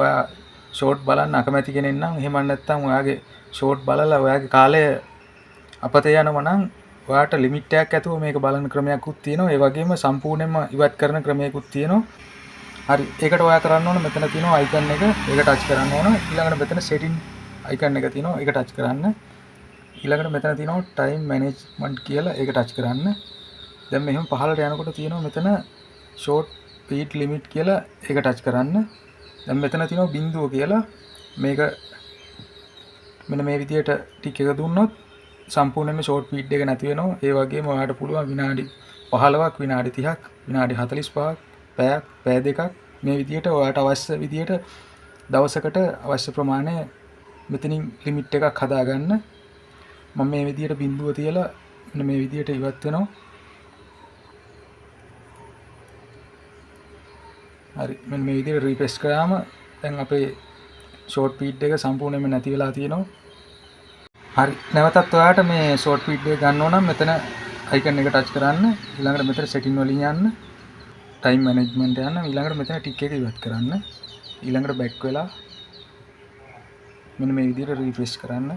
ඔයා ෂෝට් බලන්න අකමැති කෙනෙක් නම් එහෙම නැත්නම් ඔයාගේ ෂෝට් බලලා ඔයාගේ කාලය අපතේ යනවා නම් ඔයාට ලිමිට් එකක් ඇතුව මේක බලන ක්‍රමයක්කුත් තියෙනවා. ඒ වගේම සම්පූර්ණයෙන්ම ඉවත් කරන ක්‍රමයකුත් තියෙනවා. හරි. ඒකට ඔයා කරන්න ඕන මෙතන තියෙනවා අයිකන් එක. ඒක ටච් කරන්න ඕන. ඊළඟට මෙතන setting අයිකන් එක තියෙනවා. ඒක ටච් කරන්න. ඊළඟට මෙතන තියෙනවා time management කියලා. ඒක ටච් කරන්න. දැන් මෙහෙම පහළට යනකොට තියෙනවා මෙතන short speed limit කියලා. ඒක ටච් කරන්න. දැන් මෙතන තියෙනවා බිඳුව කියලා. මේක මෙන්න මේ විදියට ටික් එක දුන්නොත් සම්පූර්ණයෙන්ම ෂෝට් ස්පීඩ් එක නැති වෙනවා. ඒ වගේම ඔයාලට පුළුවන් විනාඩි 15ක්, විනාඩි 30ක්, විනාඩි 45ක්, පැයක්, පැය දෙකක් මේ විදියට ඔයාලට අවශ්‍ය විදියට දවසකට අවශ්‍ය ප්‍රමාණය මෙතනින් ලිමිට් එකක් හදාගන්න. මම මේ විදියට බිඳුව තියලා මෙන්න මේ විදියට ඉවත් වෙනවා. හරි. මෙන්න මේ විදියට රිෆ්‍රෙෂ් කරාම දැන් අපේ ෂෝට් ස්පීඩ් එක සම්පූර්ණයෙන්ම නැති වෙලා තියෙනවා. හරි. නැවතත් ඔයාට මේ ෂෝට් ස්පීඩ් එක ගන්න ඕන නම් මෙතන අයිකන් එක ටච් කරන්න. ඊළඟට මෙතන සෙටින් වලින් යන්න. ටයිම් මැනේජ්මන්ට් යන්න. ඊළඟට මෙතන ටික් එක ඉවත් කරන්න. ඊළඟට බෑක් වෙලා මෙන්න මේ විදිහට රිෆ්‍රෙෂ් කරන්න.